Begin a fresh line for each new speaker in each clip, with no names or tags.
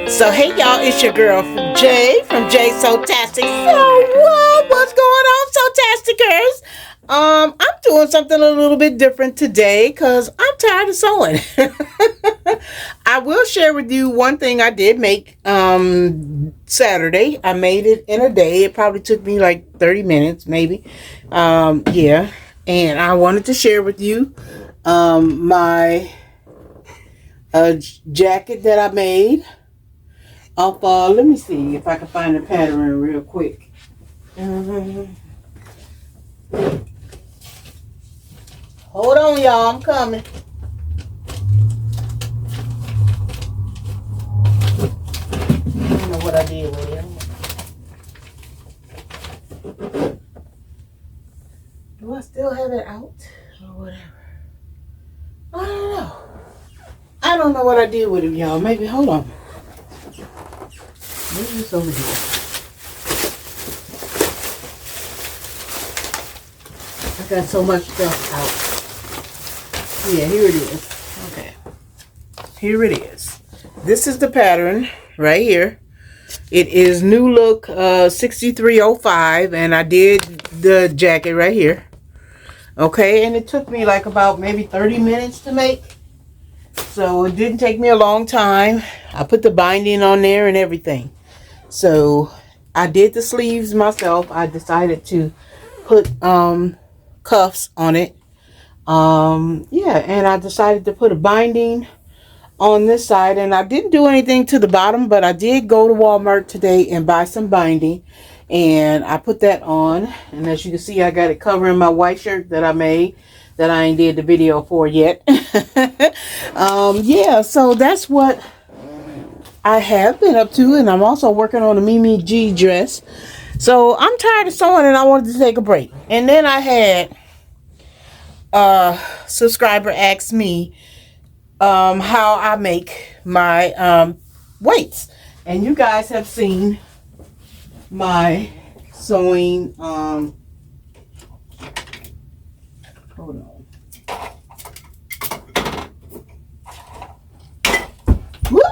So hey y'all, it's your girl from Jay from Jay So Tastic. So what's going on, So Tasticers? I'm doing something a little bit different today because I'm tired of sewing. I will share with you one thing I did make Saturday. I made it in a day. It probably took me like 30 minutes, maybe. Yeah. And I wanted to share with you my jacket that I made. Let me see if I can find the pattern real quick. Hold on, y'all. I'm coming. I don't know what I did with it. Do I still have it out or whatever? I don't know. I don't know what I did with it, y'all. Maybe, hold on. Maybe it's over here. I got so much stuff out. Yeah, here it is. Okay. Here it is. This is the pattern right here. It is New Look 6305, and I did the jacket right here. Okay, and it took me like about maybe 30 minutes to make. So it didn't take me a long time. I put the binding on there and everything. So I did the sleeves myself. I decided to put cuffs on it. Yeah, and I decided to put a binding on this side, and I didn't do anything to the bottom, but I did go to Walmart today and buy some binding, and I put that on. And as you can see, I got it covering my white shirt that I made that I ain't did the video for yet. Yeah, so that's what I have been up to, and I'm also working on a Mimi G dress. So I'm tired of sewing and I wanted to take a break. And then I had a subscriber ask me how I make my weights. And you guys have seen my sewing hold on. Whoop.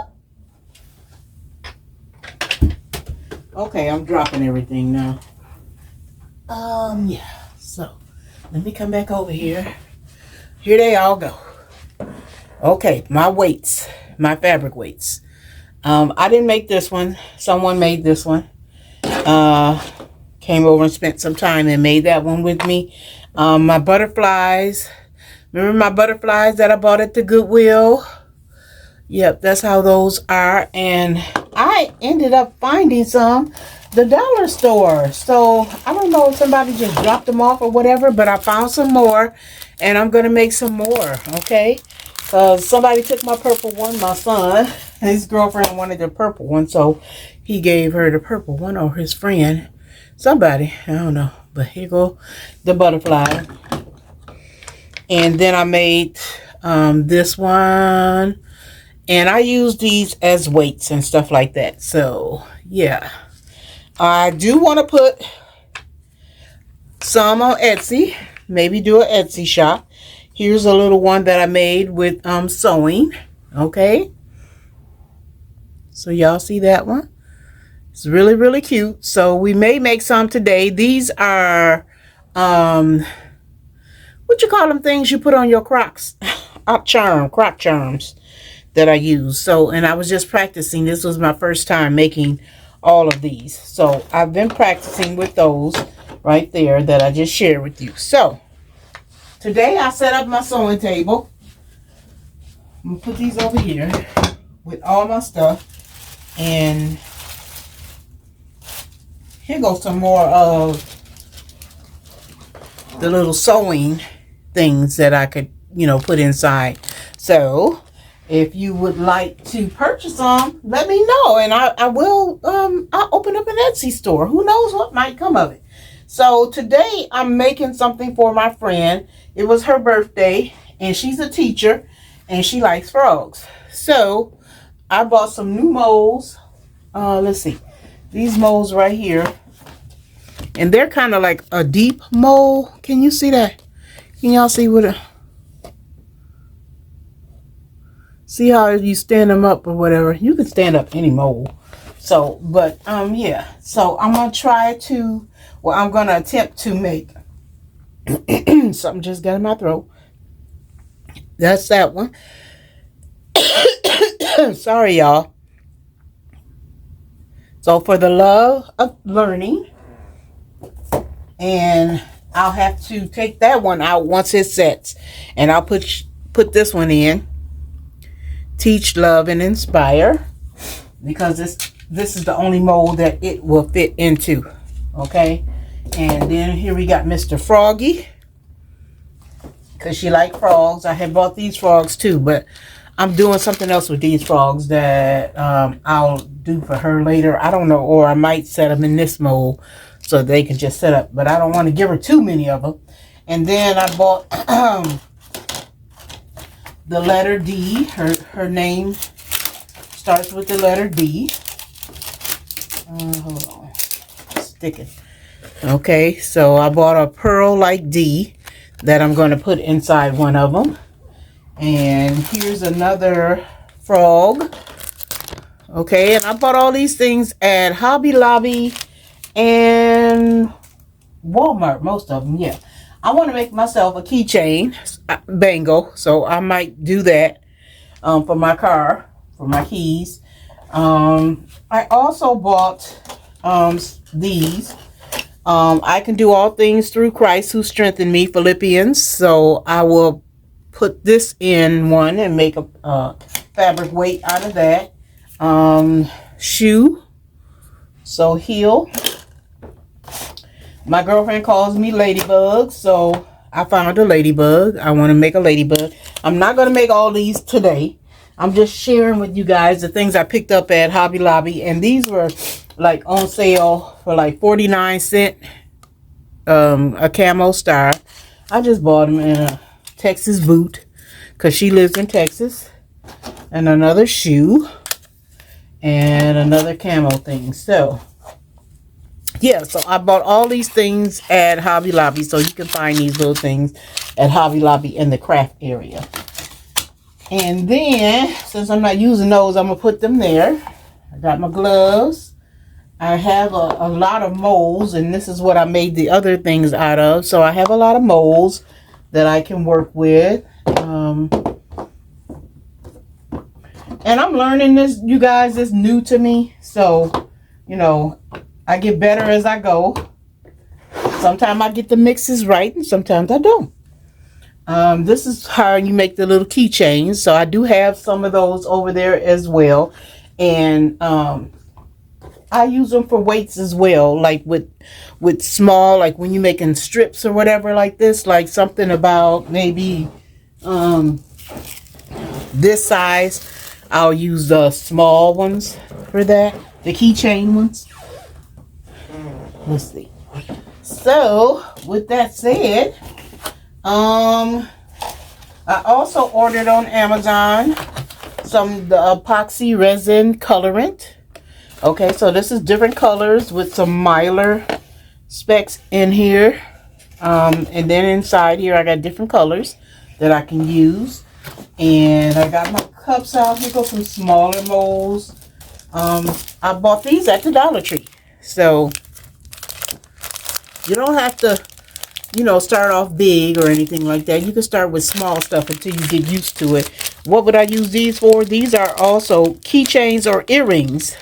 Okay, I'm dropping everything now. Yeah. So let me come back over here. Here they all go. Okay, my weights, my fabric weights. I didn't make this one. Someone made this one. Came over and spent some time and made that one with me. My butterflies. Remember my butterflies that I bought at the Goodwill? Yep, that's how those are. And I ended up finding some the dollar store. So I don't know if somebody just dropped them off or whatever, but I found some more and I'm gonna make some more. Okay, somebody took my purple one. My son, his girlfriend wanted the purple one, so he gave her the purple one, or his friend, somebody, I don't know. But here go the butterfly. And then I made this one, and I use these as weights and stuff like that. So yeah, I do want to put some on Etsy, maybe do an Etsy shop. Here's a little one that I made with sewing. Okay, so y'all see that one? It's really, really cute. So we may make some today. These are what you call them, things you put on your Crocs? Croc charms that I use. So, and I was just practicing. This was my first time making all of these. So I've been practicing with those right there that I just shared with you. So today I set up my sewing table. I'm gonna put these over here with all my stuff. And here goes some more of the little sewing things that I could, put inside. So if you would like to purchase them, let me know, and I will I'll open up an Etsy store. Who knows what might come of it. So today I'm making something for my friend. It was her birthday, and she's a teacher and she likes frogs. So I bought some new molds. Let's see. These molds right here. And they're kind of like a deep mold. Can you see that? Can y'all see what See how you stand them up or whatever. You can stand up any mold. So, but, yeah. So, I'm going to try to, well, I'm going to attempt to make, something just got in my throat. That's that one. Sorry, y'all. So, for the love of learning, and I'll have to take that one out once it sets. And I'll put this one in. Teach, love, and inspire. Because this is the only mold that it will fit into. Okay? And then here we got Mr. Froggy. Because she likes frogs. I had bought these frogs too. But I'm doing something else with these frogs that I'll do for her later. I don't know. Or I might set them in this mold so they can just set up. But I don't want to give her too many of them. And then I bought the letter D. Her name starts with the letter D. Hold on. Sticking. Okay, so I bought a pearl like D that I'm going to put inside one of them. And here's another frog. Okay, and I bought all these things at Hobby Lobby and Walmart, most of them, yeah. I want to make myself a keychain bangle, so I might do that for my car, for my keys. I also bought these. I can do all things through Christ who strengthened me, Philippians. So I will put this in one and make a fabric weight out of that. Shoe. So heel. My girlfriend calls me Ladybug, so I found a ladybug. I want to make a ladybug. I'm not going to make all these today. I'm just sharing with you guys the things I picked up at Hobby Lobby. And these were like on sale for like 49 cents. A camo star. I just bought them in a Texas boot because she lives in Texas. And another shoe. And another camo thing. So yeah, so I bought all these things at Hobby Lobby. So you can find these little things at Hobby Lobby in the craft area. And then, since I'm not using those, I'm going to put them there. I got my gloves. I have a lot of molds, and this is what I made the other things out of. So I have a lot of molds that I can work with. And I'm learning this, you guys. It's new to me. So, you know, I get better as I go. Sometimes I get the mixes right, and sometimes I don't. This is how you make the little keychains. So I do have some of those over there as well. And I use them for weights as well. Like with small, like when you're making strips or whatever like this. Like something about maybe this size. I'll use the small ones for that. The keychain ones. Let's see. So, with that said, I also ordered on Amazon the epoxy resin colorant. Okay, so this is different colors with some Mylar specs in here. And then inside here I got different colors that I can use. And I got my cups out. Here go some smaller molds. I bought these at the Dollar Tree. So you don't have to, you know, start off big or anything like that. You can start with small stuff until you get used to it. What would I use these for? These are also keychains or earrings.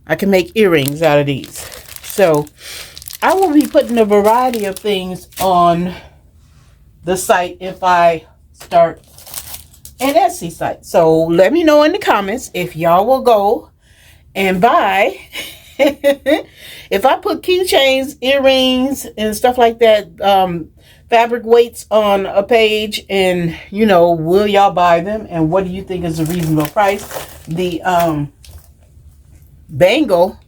I can make earrings out of these. So I will be putting a variety of things on the site if I start an Etsy site. So let me know in the comments if y'all will go and buy. If I put keychains, earrings, and stuff like that, fabric weights on a page, and, you know, will y'all buy them? And what do you think is a reasonable price? The bangle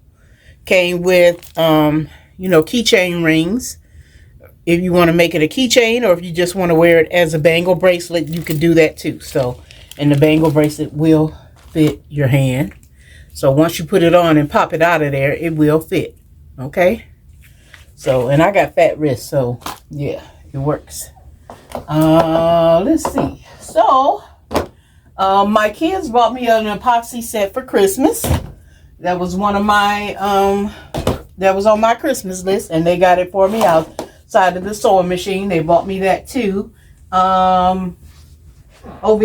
came with, you know, keychain rings. If you want to make it a keychain, or if you just want to wear it as a bangle bracelet, you can do that too. So, and the bangle bracelet will fit your hand. So once you put it on and pop it out of there, it will fit. Okay. So, and I got fat wrists, so yeah, it works. Let's see. So My kids bought me an epoxy set for Christmas. That was one of my, that was on my Christmas list, and they got it for me outside of the sewing machine. They bought me that too. Over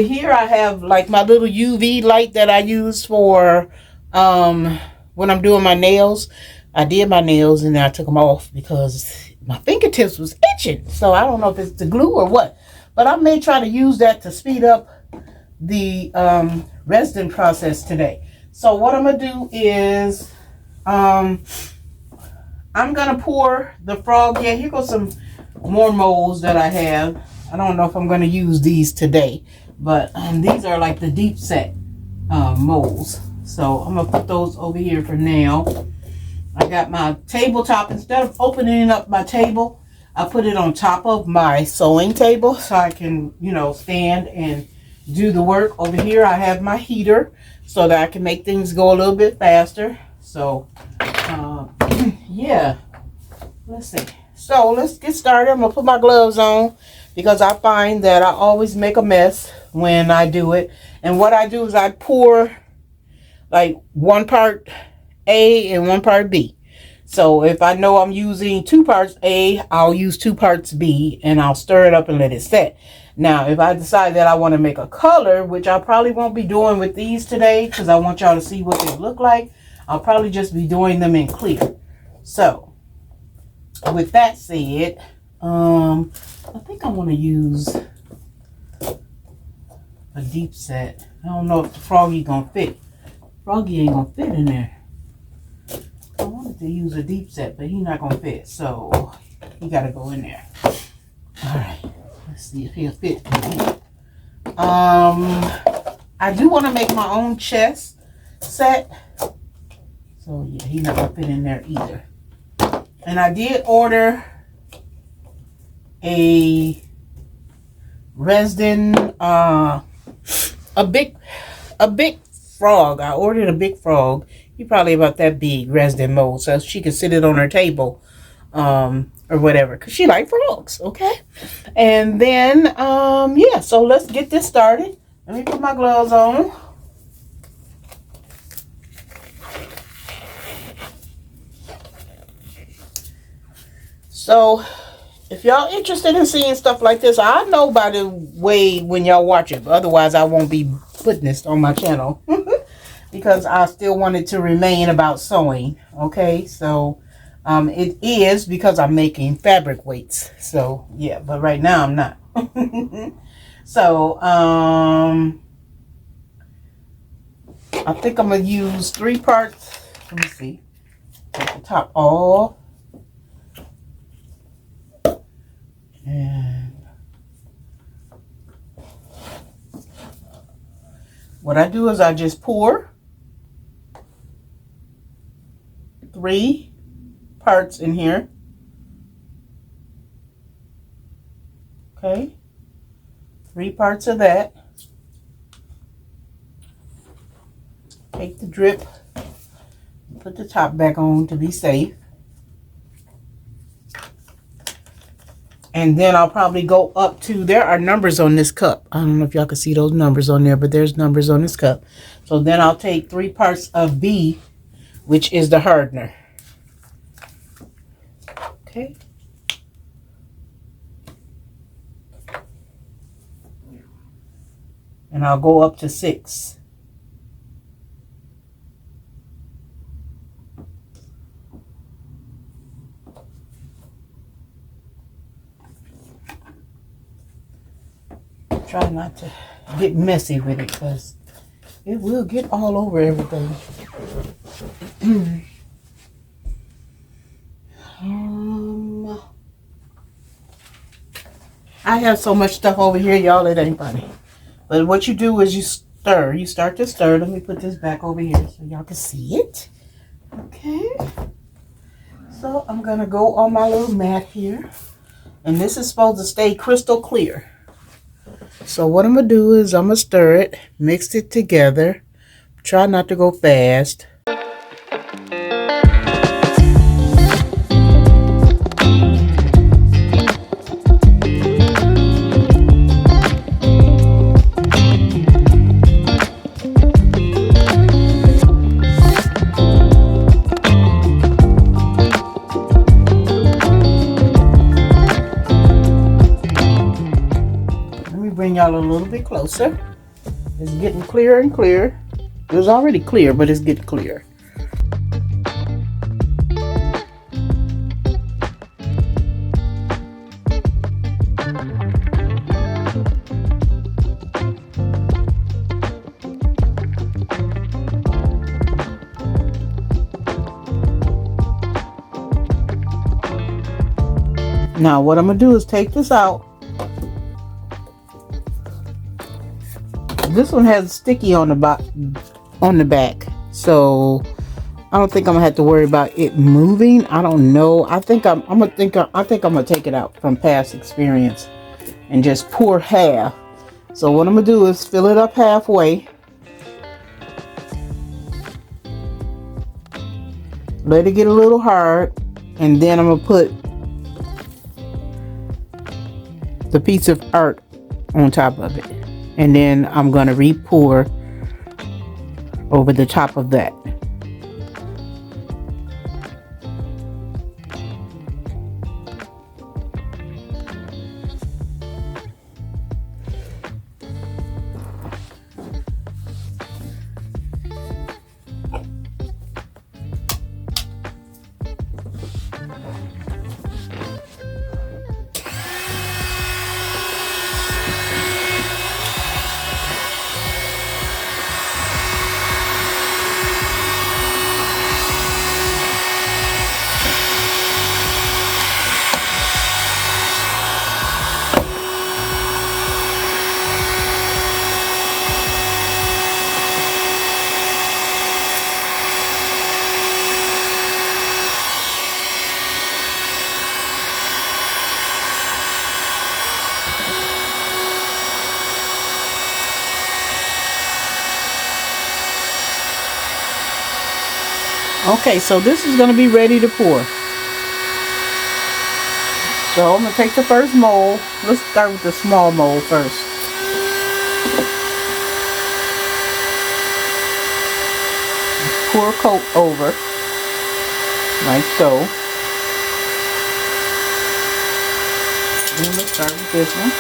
here I have like my little UV light that I use for when I'm doing my nails. I did my nails and then I took them off because my fingertips was itching. So I don't know if it's the glue or what, but I may try to use that to speed up the resin process today. So what I'm gonna do is I'm gonna pour the frog. Yeah, here goes some more molds that I have. I don't know if I'm gonna use these today, but these are like the deep set molds. So I'm gonna put those over here for now. I got my tabletop. Instead of opening up my table, I put it on top of my sewing table so I can, you know, stand and do the work. Over here I have my heater so that I can make things go a little bit faster. So yeah, let's see. So let's get started. I'm gonna put my gloves on because I find that I always make a mess when I do it. And what I do is I pour like 1 part A and 1 part B. So if I know I'm using 2 parts A, I'll use 2 parts B and I'll stir it up and let it set. Now, if I decide that I want to make a color, which I probably won't be doing with these today because I want y'all to see what they look like, I'll probably just be doing them in clear. So with that said, I think I want to use a deep set. I don't know if the froggy gonna fit. Froggy ain't gonna fit in there. I wanted to use a deep set, but he's not gonna fit, so he gotta go in there. All right, let's see if he'll fit in here. I do want to make my own chest set, so yeah, he's not gonna fit in there either. And I did order a resin, a big frog. I ordered a big frog. He probably about that big, resin mold, so she can sit it on her table, or whatever, because she like frogs. Okay, and then yeah, so let's get this started. Let me put my gloves on. So if y'all interested in seeing stuff like this, I know by the way when y'all watch it, but otherwise I won't be putting this on my channel because I still want it to remain about sewing. Okay, so it is because I'm making fabric weights. So yeah, but right now I'm not. So I think I'm gonna use 3 parts. Let me see. Take the top off. And what I do is I just pour 3 parts in here. Okay, 3 parts of that. Take the drip, put the top back on to be safe. And then I'll probably go up to, there are numbers on this cup. I don't know if y'all can see those numbers on there, but there's numbers on this cup. So then I'll take 3 parts of B, which is the hardener. Okay. And I'll go up to 6. Try not to get messy with it because it will get all over everything. I have so much stuff over here, y'all, it ain't funny. But what you do is you stir. You start to stir. Let me put this back over here so y'all can see it. Okay. So I'm going to go on my little mat here. And this is supposed to stay crystal clear. So what I'm going to do is I'm going to stir it, mix it together. Try not to go fast. little bit closer. It's getting clearer and clearer. It was already clear, but it's getting clear. Now what I'm gonna do is take this out. This one has sticky on the back, so I don't think I'm gonna have to worry about it moving. I don't know. I think I'm gonna take it out from past experience and just pour half. So what I'm gonna do is fill it up halfway. Let it get a little hard, and then I'm gonna put the piece of art on top of it, and then I'm gonna re-pour over the top of that. Okay, so this is going to be ready to pour. So I'm going to take the first mold. Let's start with the small mold first. Pour a coat over, like so. And let's start with this one.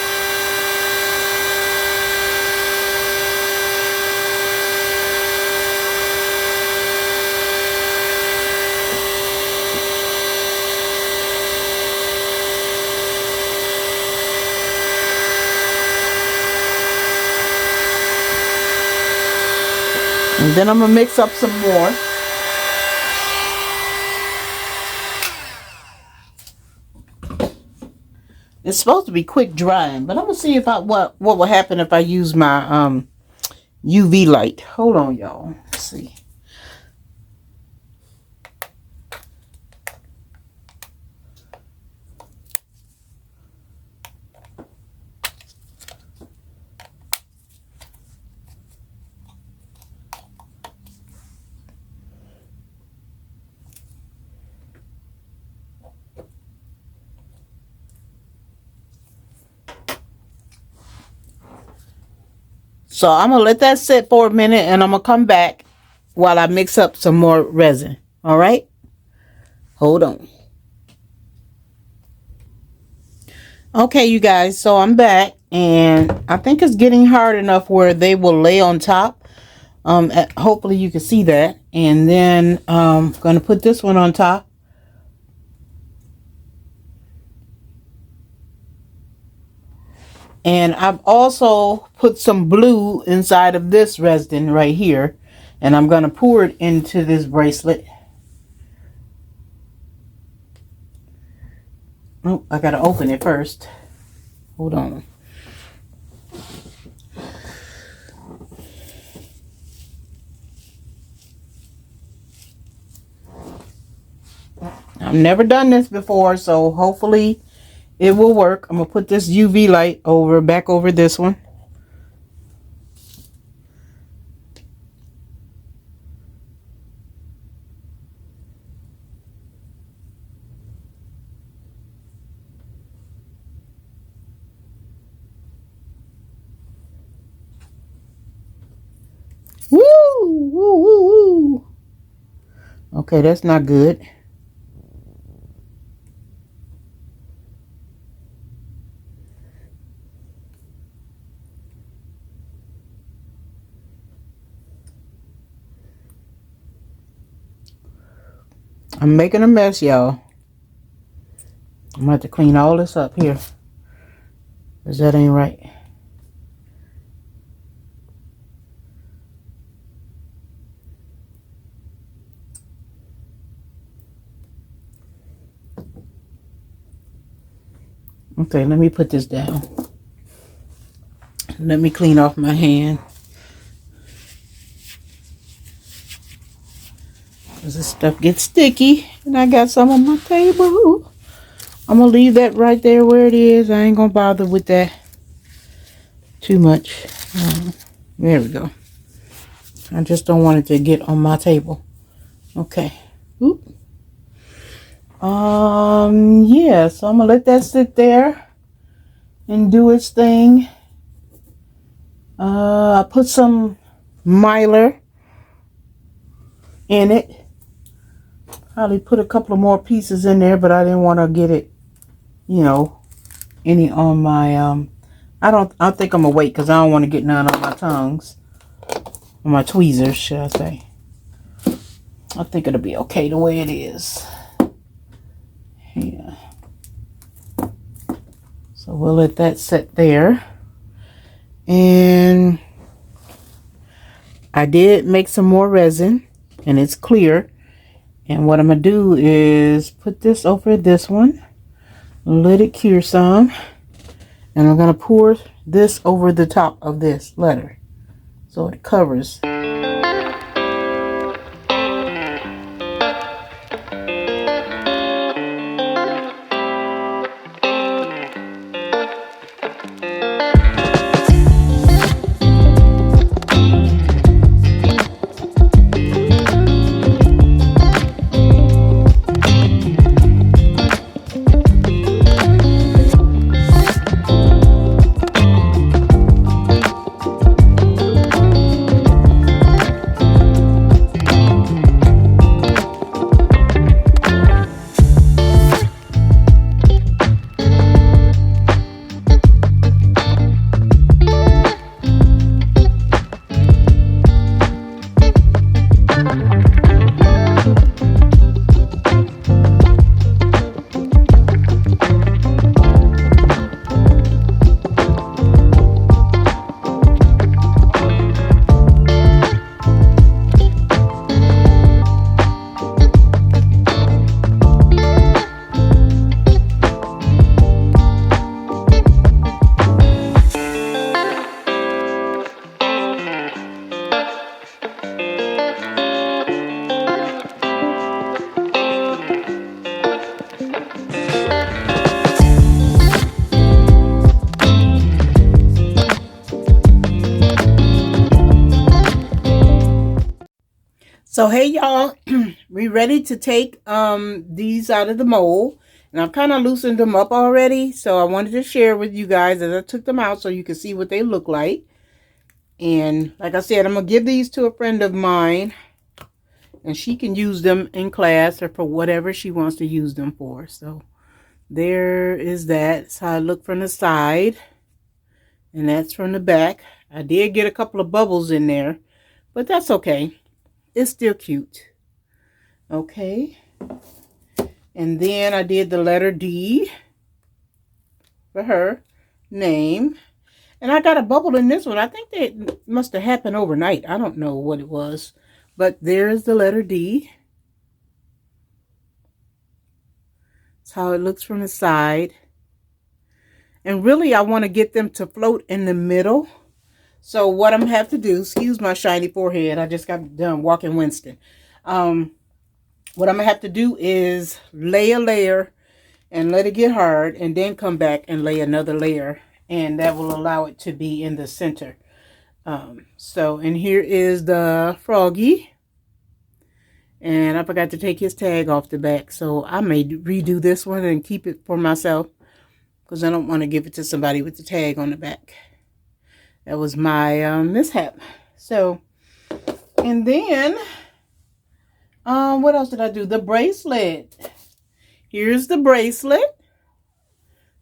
And then I'm going to mix up some more. It's supposed to be quick drying, but I'm going to see if what will happen if I use my UV light. Hold on, y'all. Let's see. So I'm going to let that sit for a minute, and I'm going to come back while I mix up some more resin. All right? Hold on. Okay, you guys, so I'm back, and I think it's getting hard enough where they will lay on top. Hopefully you can see that. And then I'm going to put this one on top. And I've also put some blue inside of this resin right here. And I'm going to pour it into this bracelet. Oh, I got to open it first. Hold on. I've never done this before, so hopefully it will work. I'm going to put this UV light back over this one. Woo! Woo, woo, woo. Okay, that's not good. I'm making a mess, y'all. I'm gonna have to clean all this up here, because that ain't right. Okay, let me put this down. Let me clean off my hand. Because this stuff gets sticky. And I got some on my table. I'm going to leave that right there where it is. I ain't going to bother with that too much. There we go. I just don't want it to get on my table. Okay. Oop. Yeah, so I'm going to let that sit there and do its thing. I put some Mylar in it. Probably put a couple of more pieces in there, but I didn't want to get it, you know, any on my, I think I'm gonna wait because I don't want to get none on my tongues, on my tweezers, should I say. I think it'll be okay the way it is. Yeah. So we'll let that sit there. And I did make some more resin, and it's clear. And what I'm going to do is put this over this one, let it cure some, and I'm going to pour this over the top of this letter so it covers. So hey y'all, we ready to take these out of the mold, and I've kind of loosened them up already, so I wanted to share with you guys as I took them out so you can see what they look like. And like I said, I'm gonna give these to a friend of mine, and she can use them in class or for whatever she wants to use them for. So there is that. That's how I look from the side, and that's from the back. I did get a couple of bubbles in there, but that's okay. It's still cute. Okay. And then I did the letter D for her name. And I got a bubble in this one. I think that must have happened overnight. I don't know what it was. But there's the letter D. That's how it looks from the side. And really, I want to get them to float in the middle. So what I'm going to have to do, excuse my shiny forehead. I just got done walking Winston. What I'm going to have to do is lay a layer and let it get hard, and then come back and lay another layer, and that will allow it to be in the center. And here is the froggy, and I forgot to take his tag off the back, so I may redo this one and keep it for myself because I don't want to give it to somebody with the tag on the back. That was my mishap. So, and then what else did I do? The bracelet. Here's the bracelet.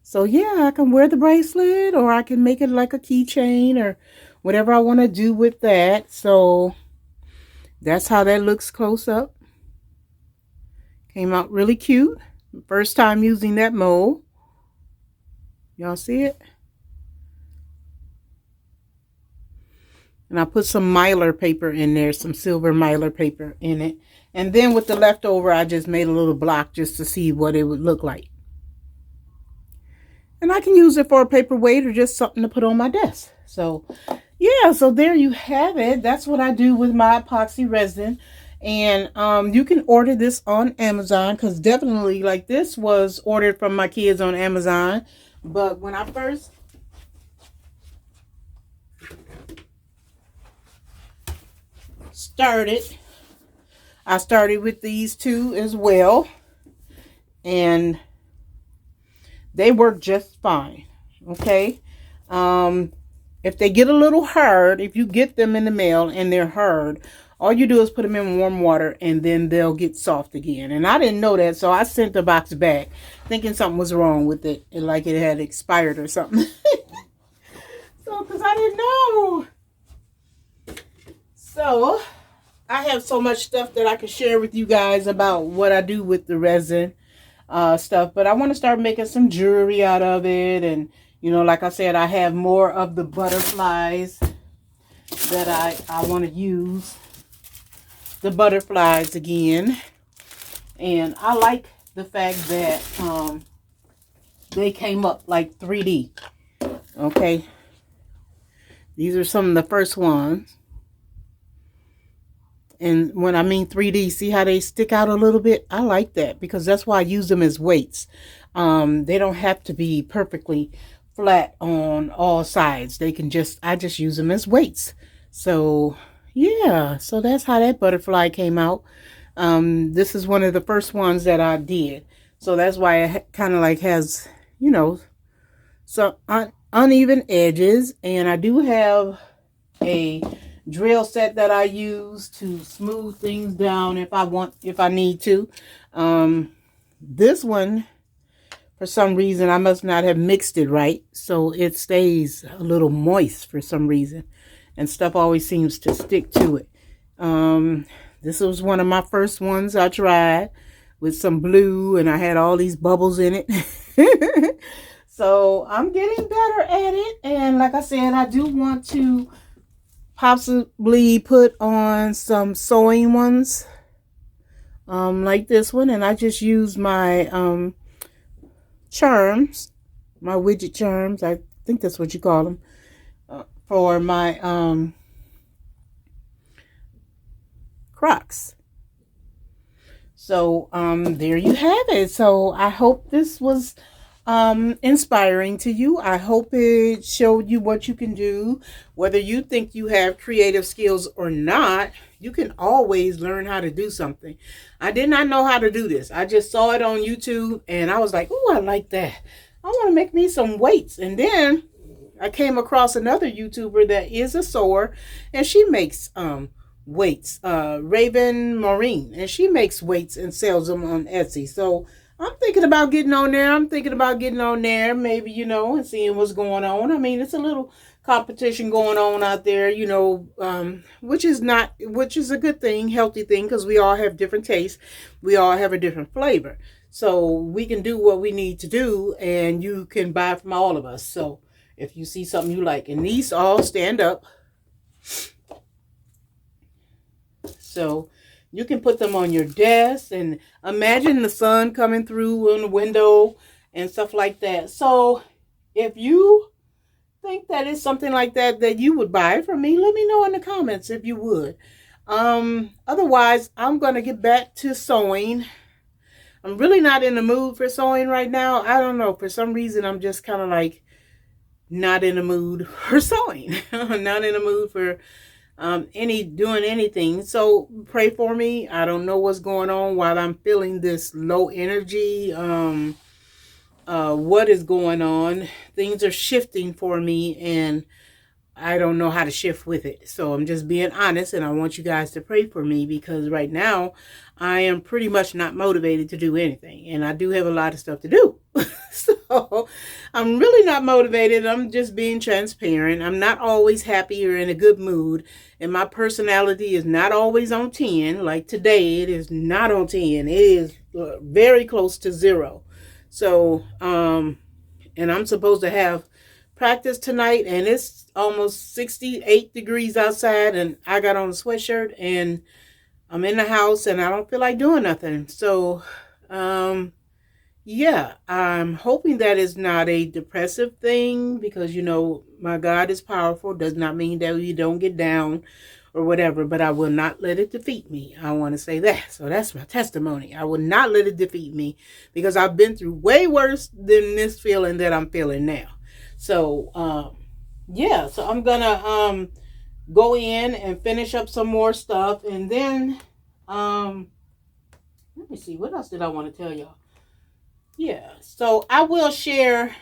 So yeah, I can wear the bracelet, or I can make it like a keychain, or whatever I want to do with that. So that's how that looks close up. Came out really cute. First time using that mold. Y'all see it? And I put some mylar paper in there, some silver mylar paper in it. And then with the leftover, I just made a little block just to see what it would look like. And I can use it for a paperweight or just something to put on my desk. So, yeah, so there you have it. That's what I do with my epoxy resin. And you can order this on Amazon, because definitely, like, this was ordered from my kids on Amazon. But when I first started, I started with these two as well. And they work just fine. Okay. If they get a little hard, if you get them in the mail and they're hard, all you do is put them in warm water and then they'll get soft again. And I didn't know that, so I sent the box back thinking something was wrong with it, like it had expired or something. So, because I didn't know. So, I have so much stuff that I can share with you guys about what I do with the resin stuff. But I want to start making some jewelry out of it. And, you know, like I said, I have more of the butterflies that I want to use. The butterflies again. And I like the fact that they came up like 3D. Okay. These are some of the first ones. And when I mean 3D, see how they stick out a little bit? I like that because that's why I use them as weights. They don't have to be perfectly flat on all sides. They can just, I just use them as weights. So yeah, so that's how that butterfly came out. This is one of the first ones that I did. So that's why it kind of like has, you know, some uneven edges. And I do have a drill set that I use to smooth things down if I need to. This one, for some reason, I must not have mixed it right. So it stays a little moist for some reason. And stuff always seems to stick to it. This was one of my first ones I tried with some blue, and I had all these bubbles in it. So I'm getting better at it. And like I said, I do want to possibly put on some sewing ones like this one. And I just use my charms, my widget charms. I think that's what you call them. For my Crocs. So there you have it. So I hope this was inspiring to you. I hope it showed you what you can do. Whether you think you have creative skills or not, you can always learn how to do something. I did not know how to do this. I just saw it on YouTube and I was like, oh, I like that. I want to make me some weights. And then I came across another YouTuber that is a sewer, and she makes weights, Raven Marine, and she makes weights and sells them on Etsy. So I'm thinking about getting on there. Maybe, you know, and seeing what's going on. I mean, it's a little competition going on out there, you know, which is a good thing, healthy thing, because we all have different tastes. We all have a different flavor. So we can do what we need to do, and you can buy from all of us. So if you see something you like, and these all stand up, so you can put them on your desk and imagine the sun coming through on the window and stuff like that. So if you think that is something like that you would buy from me, let me know in the comments if you would. Otherwise, I'm going to get back to sewing. I'm really not in the mood for sewing right now. I don't know. For some reason, I'm just kind of like not in the mood for sewing. Not in the mood for doing anything. So pray for me. I don't know what's going on while I'm feeling this low energy. What is going on? Things are shifting for me and I don't know how to shift with it. So I'm just being honest, and I want you guys to pray for me because right now I am pretty much not motivated to do anything, and I do have a lot of stuff to do. So I'm really not motivated. I'm just being transparent. I'm not always happy or in a good mood, and my personality is not always on 10. Like today, it is not on 10. It is very close to zero. So, and I'm supposed to have practice tonight, and it's almost 68 degrees outside, and I got on a sweatshirt, and I'm in the house, and I don't feel like doing nothing. So, yeah, I'm hoping that is not a depressive thing, because, you know, my God is powerful. Does not mean that we don't get down or whatever, but I will not let it defeat me. I want to say that. So that's my testimony. I will not let it defeat me, because I've been through way worse than this feeling that I'm feeling now. So, yeah, so I'm gonna go in and finish up some more stuff, and then let me see, what else did I want to tell y'all? Yeah, so I will share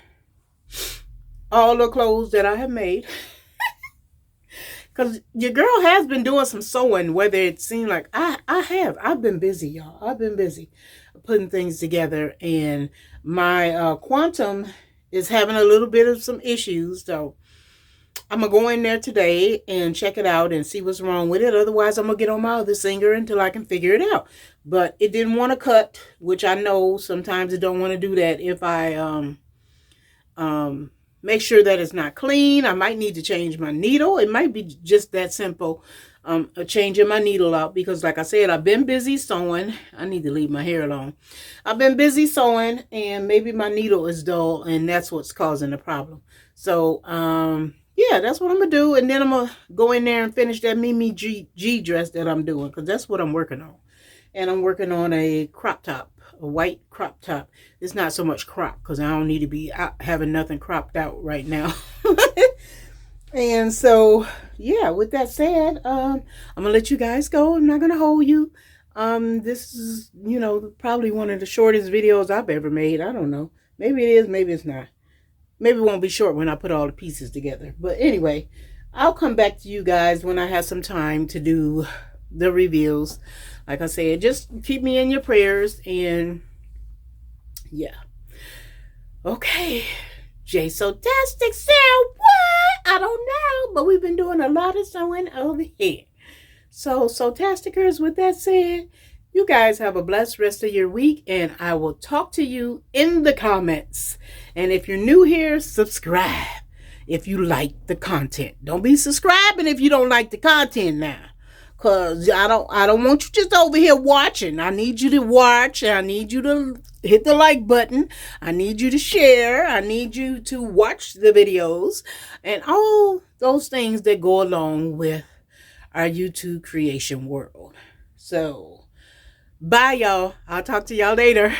all the clothes that I have made. Because your girl has been doing some sewing, whether it seemed like I've been busy, y'all. I've been busy putting things together, and my quantum is having a little bit of some issues. So I'm going to go in there today and check it out and see what's wrong with it. Otherwise, I'm going to get on my other singer until I can figure it out. But it didn't want to cut, which I know sometimes it don't want to do that if I make sure that it's not clean. I might need to change my needle. It might be just that simple, changing my needle out, because like I said, I've been busy sewing. I need to leave my hair alone. I've been busy sewing, and maybe my needle is dull, and that's what's causing the problem. So, yeah, that's what I'm going to do. And then I'm going to go in there and finish that Mimi G dress that I'm doing, because that's what I'm working on. And I'm working on a crop top. A white crop top. It's not so much crop, because I don't need to be having nothing cropped out right now. And so, yeah, with that said, I'm gonna let you guys go. I'm not gonna hold you. This is, you know, probably one of the shortest videos I've ever made. I don't know, maybe it is, maybe it's not. Maybe it won't be short when I put all the pieces together. But anyway, I'll come back to you guys when I have some time to do the reviews. Like I said, just keep me in your prayers, and yeah. Okay. J-So-tastic Sarah, what? I don't know, but we've been doing a lot of sewing over here. So tasticers, with that said, you guys have a blessed rest of your week, and I will talk to you in the comments. And if you're new here, subscribe if you like the content. Don't be subscribing if you don't like the content now. Cause I don't want you just over here watching. I need you to watch. I need you to hit the like button. I need you to share. I need you to watch the videos and all those things that go along with our YouTube creation world. So, bye y'all. I'll talk to y'all later.